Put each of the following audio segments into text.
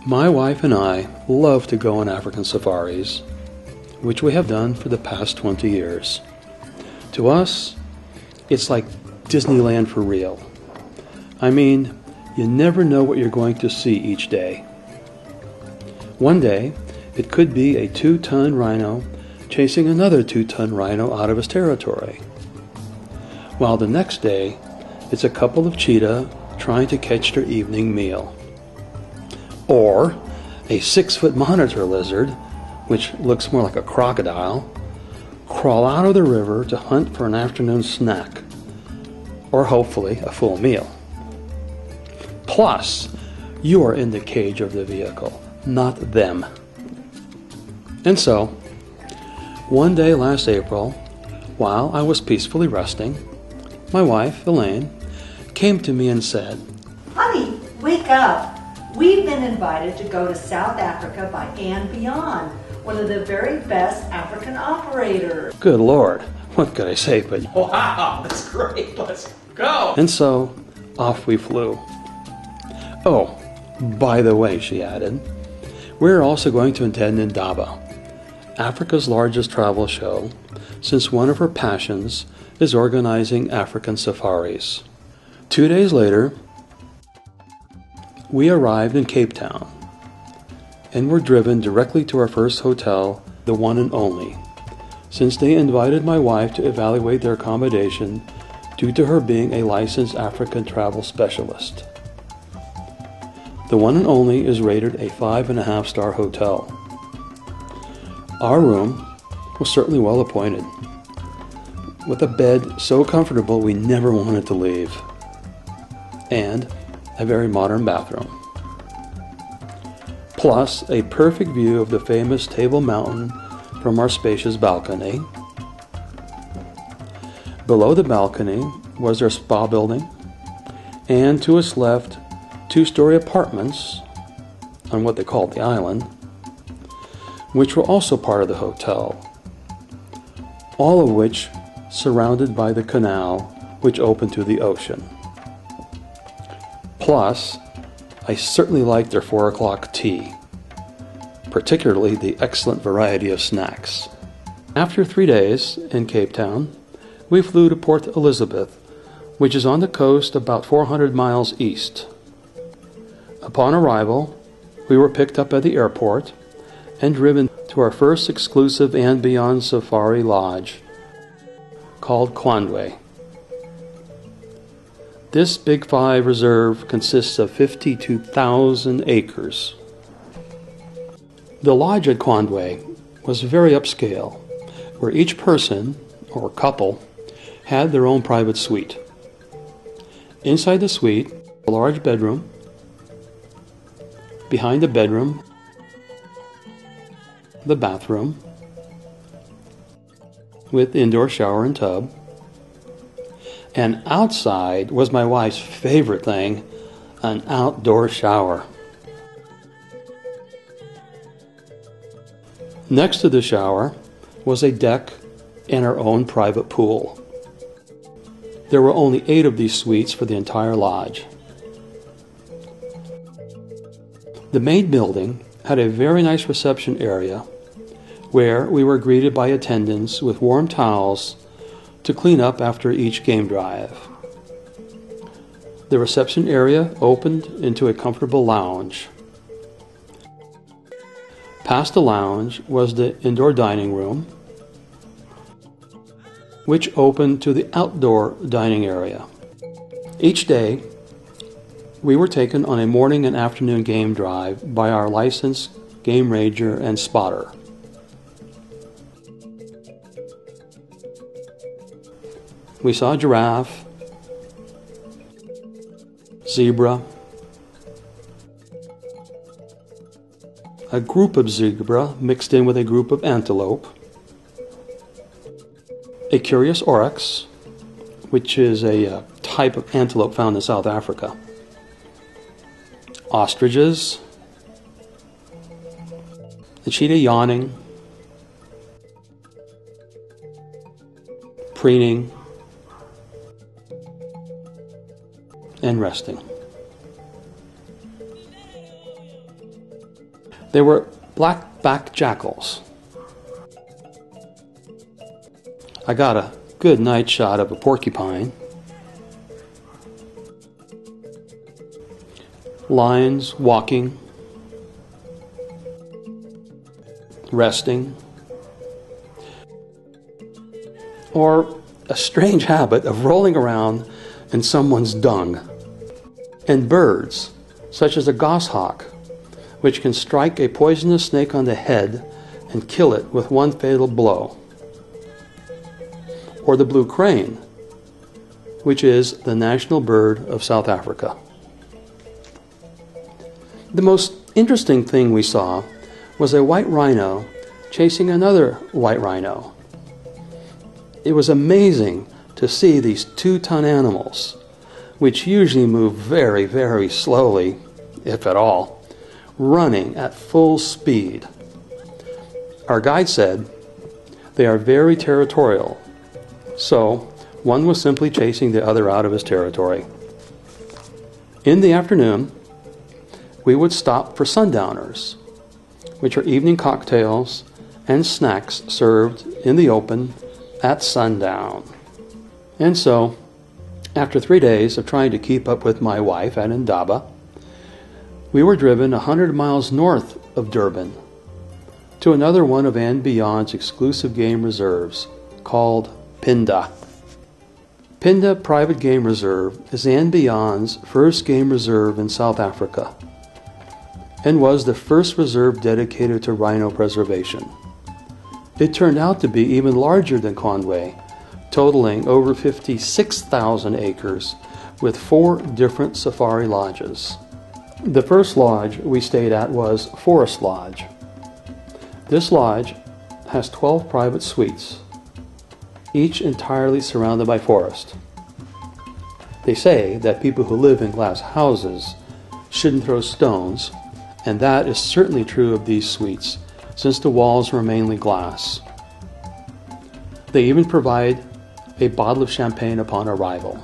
My wife and I love to go on African safaris, which we have done for the past 20 years. To us, it's like Disneyland for real. I mean, you never know what you're going to see each day. One day, it could be a 2-ton rhino chasing another 2-ton rhino out of his territory, while the next day, it's a couple of cheetah trying to catch their evening meal. Or a 6-foot monitor lizard, which looks more like a crocodile, crawl out of the river to hunt for an afternoon snack, or hopefully a full meal. Plus, you are in the cage of the vehicle, not them. And so, one day last April, while I was peacefully resting, my wife, Elaine, came to me and said, "Honey, wake up. We've been invited to go to South Africa by and Beyond, one of the very best African operators." Good Lord, what could I say but, Wow, that's great. Let's go. and so off we flew. Oh, by the way, she added, we're also going to attend Indaba, Africa's largest travel show, since one of her passions is organizing African safaris. 2 days later, we arrived in Cape Town and were driven directly to our first hotel, the one and only, since they invited my wife to evaluate their accommodation due to her being a licensed African travel specialist. The one and only is rated a 5.5-star hotel. Our room was certainly well appointed, with a bed so comfortable we never wanted to leave, and a very modern bathroom. Plus a perfect view of the famous Table Mountain from our spacious balcony. Below the balcony was their spa building, and to its left, 2-story apartments on what they called the island, which were also part of the hotel, all of which surrounded by the canal which opened to the ocean. Plus, I certainly liked their 4 o'clock tea, particularly the excellent variety of snacks. After 3 days in Cape Town, we flew to Port Elizabeth, which is on the coast about 400 miles east. Upon arrival, we were picked up at the airport and driven to our first exclusive and beyond safari lodge, called Kwandwe. This Big 5 reserve consists of 52,000 acres. The lodge at Kwandwe was very upscale, where each person, or couple, had their own private suite. Inside the suite, a large bedroom. Behind the bedroom, the bathroom, with indoor shower and tub. And outside was my wife's favorite thing, an outdoor shower. Next to the shower was a deck and our own private pool. There were only 8 of these suites for the entire lodge. The main building had a very nice reception area where we were greeted by attendants with warm towels to clean up after each game drive. The reception area opened into a comfortable lounge. Past the lounge was the indoor dining room, which opened to the outdoor dining area. Each day, we were taken on a morning and afternoon game drive by our licensed game ranger and spotter. We saw giraffe, zebra, a group of zebra mixed in with a group of antelope, a curious oryx, which is a type of antelope found in South Africa, ostriches, the cheetah yawning, preening, and resting. They were black-backed jackals. I got a good night shot of a porcupine. Lions walking, resting, or a strange habit of rolling around in someone's dung. And birds, such as a goshawk, which can strike a poisonous snake on the head and kill it with one fatal blow. Or the blue crane, which is the national bird of South Africa. The most interesting thing we saw was a white rhino chasing another white rhino. It was amazing to see these 2-ton animals, which usually move very, very slowly, if at all, running at full speed. Our guide said they are very territorial, so one was simply chasing the other out of his territory. In the afternoon, we would stop for sundowners, which are evening cocktails and snacks served in the open at sundown. And so, after 3 days of trying to keep up with my wife at Indaba, we were driven 100 miles north of Durban to another one of and Beyond's exclusive game reserves called Phinda. Phinda Private Game Reserve is and Beyond's first game reserve in South Africa and was the first reserve dedicated to rhino preservation. It turned out to be even larger than Conway, totaling over 56,000 acres with 4 different safari lodges. The first lodge we stayed at was Forest Lodge. This lodge has 12 private suites, each entirely surrounded by forest. They say that people who live in glass houses shouldn't throw stones, and that is certainly true of these suites, since the walls were mainly glass. They even provide a bottle of champagne upon arrival.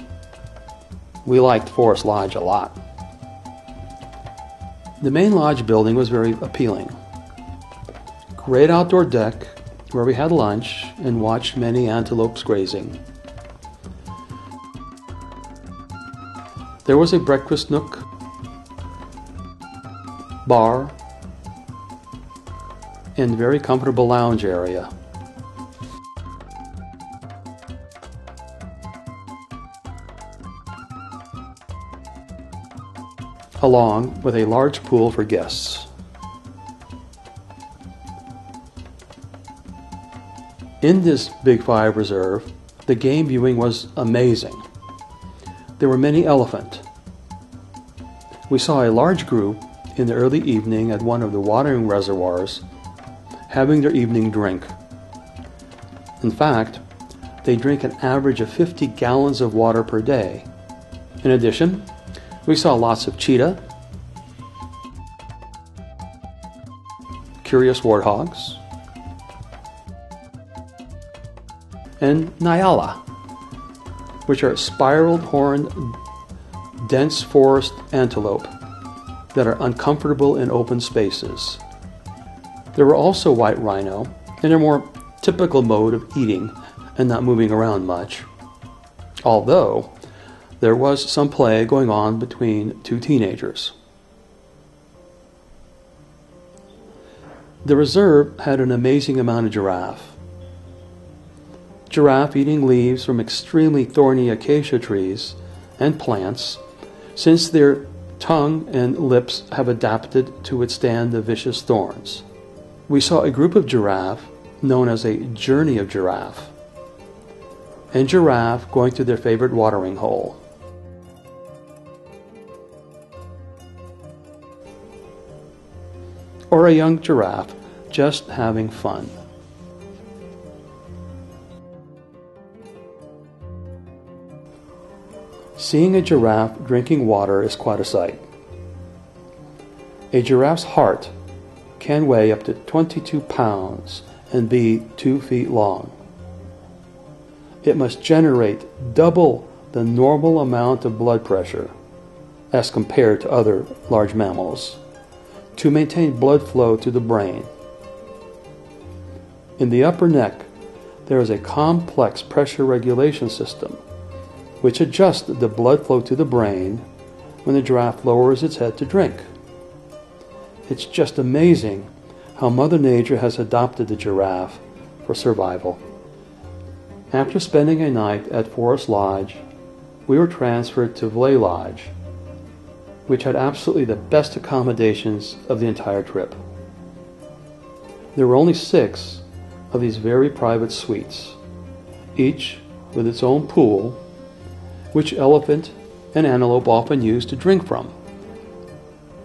We liked Forest Lodge a lot. The main lodge building was very appealing. Great outdoor deck where we had lunch and watched many antelopes grazing. There was a breakfast nook, bar, and very comfortable lounge area. Along with a large pool for guests. In this Big Five reserve, the game viewing was amazing. There were many elephant. We saw a large group in the early evening at one of the watering reservoirs having their evening drink. In fact, they drink an average of 50 gallons of water per day. In addition, we saw lots of cheetah, curious warthogs, and nyala, which are spiraled horned, dense forest antelope that are uncomfortable in open spaces. There were also white rhino in a more typical mode of eating and not moving around much, although there was some play going on between 2 teenagers. The reserve had an amazing amount of giraffe. Giraffe eating leaves from extremely thorny acacia trees and plants, since their tongue and lips have adapted to withstand the vicious thorns. We saw a group of giraffe known as a journey of giraffe, and giraffe going to their favorite watering hole. Or a young giraffe just having fun. Seeing a giraffe drinking water is quite a sight. A giraffe's heart can weigh up to 22 pounds and be 2 feet long. It must generate double the normal amount of blood pressure as compared to other large mammals, to maintain blood flow to the brain. In the upper neck, there is a complex pressure regulation system which adjusts the blood flow to the brain when the giraffe lowers its head to drink. It's just amazing how Mother Nature has adopted the giraffe for survival. After spending a night at Forest Lodge, we were transferred to Vlay Lodge, which had absolutely the best accommodations of the entire trip. There were only 6 of these very private suites, each with its own pool, which elephant and antelope often used to drink from.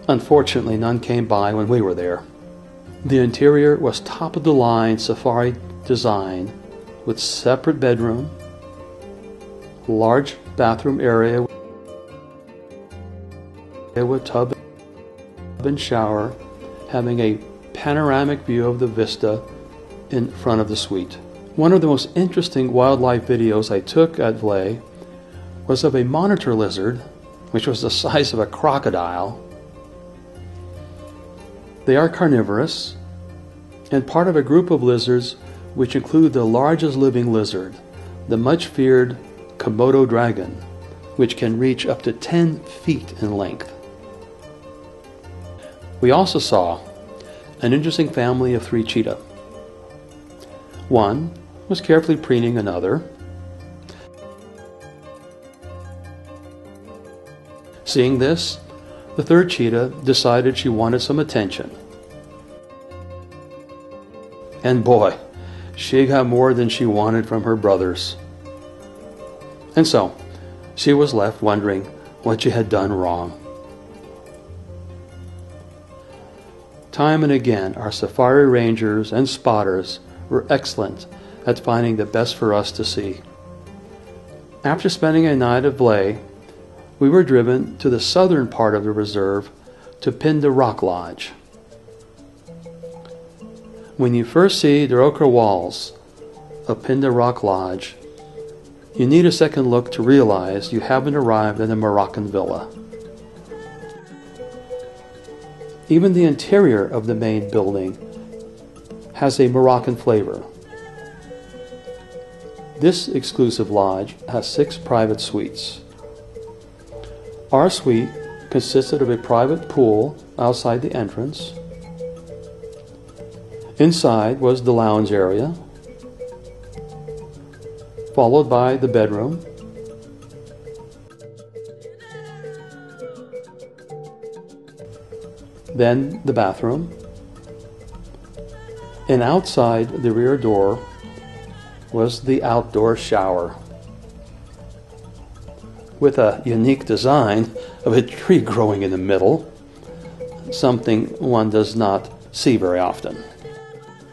Unfortunately, none came by when we were there. The interior was top-of-the-line safari design with separate bedroom, large bathroom area with tub and shower, having a panoramic view of the vista in front of the suite. One of the most interesting wildlife videos I took at Vlay was of a monitor lizard, which was the size of a crocodile. They are carnivorous and part of a group of lizards which include the largest living lizard, the much feared Komodo dragon, which can reach up to 10 feet in length. We also saw an interesting family of 3 cheetah. One was carefully preening another. Seeing this, the 3rd cheetah decided she wanted some attention. And boy, she got more than she wanted from her brothers. And so, she was left wondering what she had done wrong. Time and again, our safari rangers and spotters were excellent at finding the best for us to see. After spending a night at Vlay, we were driven to the southern part of the reserve to Phinda Rock Lodge. When you first see the ochre walls of Phinda Rock Lodge, you need a second look to realize you haven't arrived at a Moroccan villa. Even the interior of the main building has a Moroccan flavor. This exclusive lodge has 6 private suites. Our suite consisted of a private pool outside the entrance. Inside was the lounge area, followed by the bedroom, then the bathroom, and outside the rear door was the outdoor shower, with a unique design of a tree growing in the middle, something one does not see very often.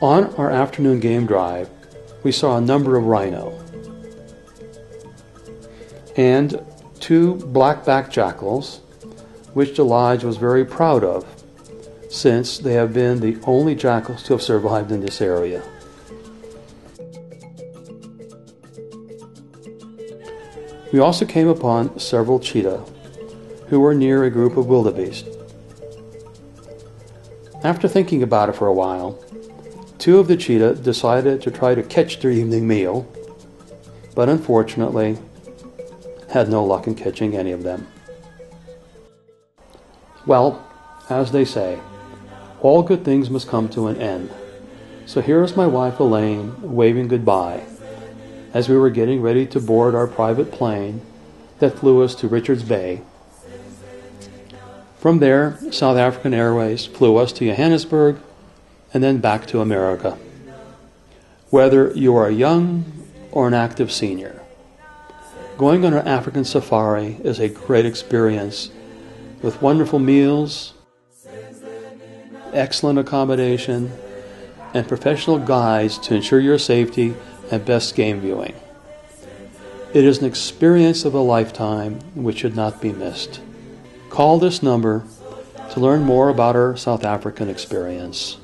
On our afternoon game drive, we saw a number of rhino and 2 black-backed jackals, which the lodge was very proud of, since they have been the only jackals to have survived in this area. We also came upon several cheetah who were near a group of wildebeest. After thinking about it for a while, 2 of the cheetah decided to try to catch their evening meal, but unfortunately had no luck in catching any of them. Well, as they say, all good things must come to an end. So here is my wife Elaine waving goodbye as we were getting ready to board our private plane that flew us to Richards Bay. From there, South African Airways flew us to Johannesburg and then back to America. Whether you are a young or an active senior, going on an African safari is a great experience with wonderful meals, excellent accommodation, and professional guides to ensure your safety and best game viewing. It is an experience of a lifetime which should not be missed. Call this number to learn more about our South African experience.